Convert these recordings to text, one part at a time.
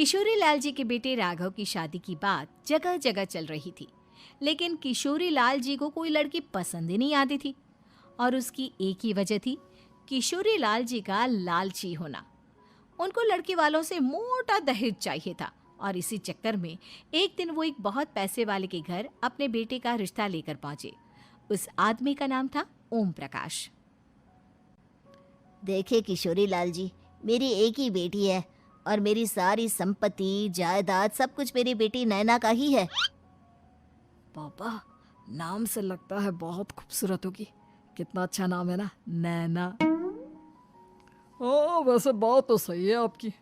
किशोरी लाल जी के बेटे राघव की शादी की बात जगह जगह चल रही थी, लेकिन किशोरी लाल जी को कोई लड़की पसंद ही नहीं आती थी। और उसकी एक ही वजह थी, किशोरी लाल जी का लालची होना। उनको लड़की वालों से मोटा दहेज चाहिए था और इसी चक्कर में एक दिन वो एक बहुत पैसे वाले के घर अपने बेटे का रिश्ता लेकर पहुंचे। उस आदमी का नाम था ओम प्रकाश। देखिए किशोरी लाल जी, मेरी एक ही बेटी है और मेरी सारी संपत्ति जायदाद सब कुछ मेरी बेटी नैना का ही है। पापा, नाम से लगता है बहुत खूबसूरत होगी। कितना अच्छा नाम है ना, नैना। ओ, वैसे बात तो सही है आपकी।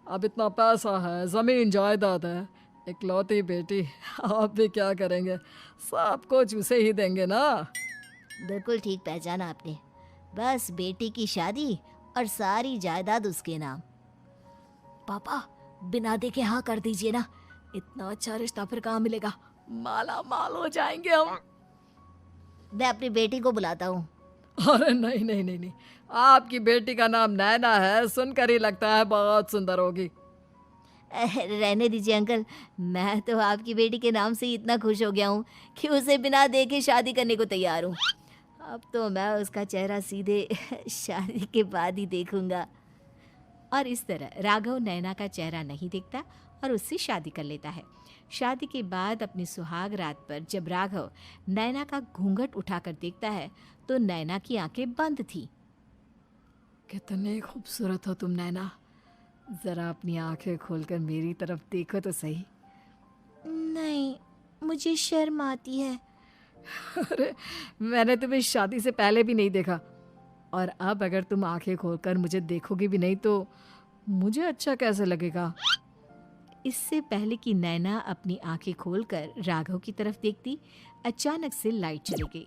अब इतना पैसा है, जमीन जायदाद है, इकलौती बेटी, आप भी क्या करेंगे? सब कुछ उसे ही देंगे ना। बिल्कुल ठीक पहचाना आपने। बस बेटी की शादी और सारी जायदाद उसके नाम। पापा, बिना देखे हाँ कर दीजिए ना। इतना अच्छा रिश्ता फिर कहाँ मिलेगा? माला माल हो जाएंगे हम। मैं अपनी बेटी को बुलाता हूँ। अरे नहीं नहीं नहीं नहीं, आपकी बेटी का नाम नैना है, सुनकर ही लगता है बहुत सुंदर होगी। रहने दीजिए अंकल, मैं तो आपकी बेटी के नाम से ही इतना खुश हो गया हूँ कि उसे बिना देखे शादी करने को तैयार हूँ। अब तो मैं उसका चेहरा सीधे शादी के बाद ही देखूंगा। और इस तरह राघव नैना का चेहरा नहीं देखता और उससे शादी कर लेता है। शादी के बाद अपनी सुहाग रात पर जब राघव नैना का घूंघट उठाकर देखता है तो नैना की आंखें बंद थी। कितने खूबसूरत हो तुम नैना। जरा अपनी आंखें खोलकर मेरी तरफ देखो तो सही। नहीं, मुझे शर्म आती है। अरे, मैंने तुम्हें शादी से पहले भी नहीं देखा, और अब अगर तुम आंखें खोलकर मुझे देखोगी भी नहीं तो मुझे अच्छा कैसे लगेगा? इससे पहले कि नैना अपनी आंखें खोलकर राघव की तरफ देखती, अचानक से लाइट चली गई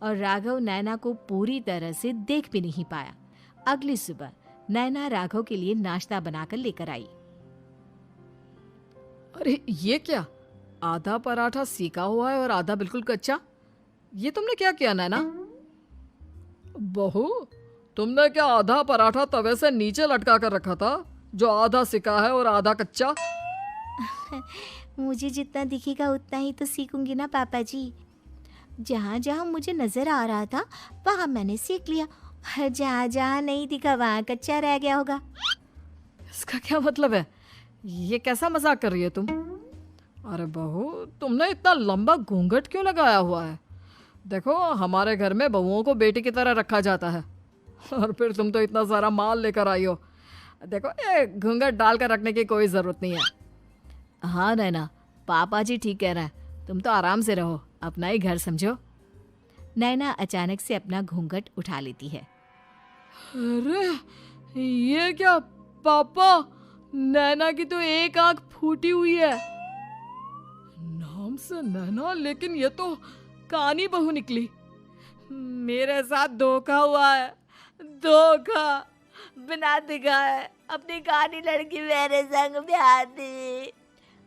और राघव नैना को पूरी तरह से देख भी नहीं पाया। अगली सुबह नैना राघव के लिए नाश्ता बनाकर लेकर आई। अरे ये क्या, आधा पराठा सेका हुआ है और आधा बिल्कुल कच्चा। ये तुमने क्या किया नैना? बहू, तुमने क्या आधा पराठा तवे से नीचे लटका कर रखा था, जो आधा सिका है और आधा कच्चा? मुझे जितना दिखेगा उतना ही तो सीखूंगी ना पापा जी। जहाँ जहाँ मुझे नजर आ रहा था वहाँ मैंने सीख लिया, जहाँ जहाँ नहीं दिखा वहाँ कच्चा रह गया होगा। इसका क्या मतलब है? ये कैसा मजाक कर रही है तुम? अरे बहू, तुमने इतना लंबा घूंघट क्यों लगाया हुआ है? देखो, हमारे घर में बहुओं को बेटी की तरह रखा जाता है, और फिर तुम तो इतना सारा माल लेकर आई हो। देखो, ये घूंघट डाल कर रखने की कोई ज़रूरत नहीं है। हाँ नैना, पापा जी ठीक कह रहे हैं, तुम तो आराम से रहो, अपना ही घर समझो। नैना अचानक से अपना घूंघट उठा लेती है। अरे ये क्या पापा, नैना की तो एक आंख फूटी हुई है। नाम से नैना, लेकिन ये तो कानी बहू निकली। मेरे साथ धोखा हुआ है, धोखा। बिना दिखाए अपनी कहानी लड़की मेरे संग ब्याह दी।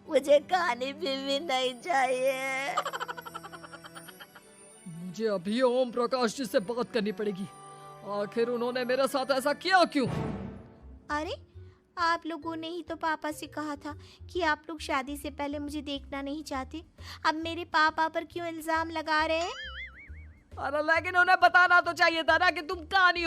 मुझे कहानी भी नहीं चाहिए। मुझे अभी ओम प्रकाश जी से बात करनी पड़ेगी। आखिर उन्होंने मेरे साथ ऐसा किया क्यों? अरे, आप लोगों ने ही तो पापा से कहा था कि आप लोग शादी से पहले मुझे देखना नहीं चाहते। अब मेरे पापा पर क्यों इल्जाम लगा रहे हैं? अरे लेकिन उन्हें बताना तो चाहिए था ना कि तुम कहानी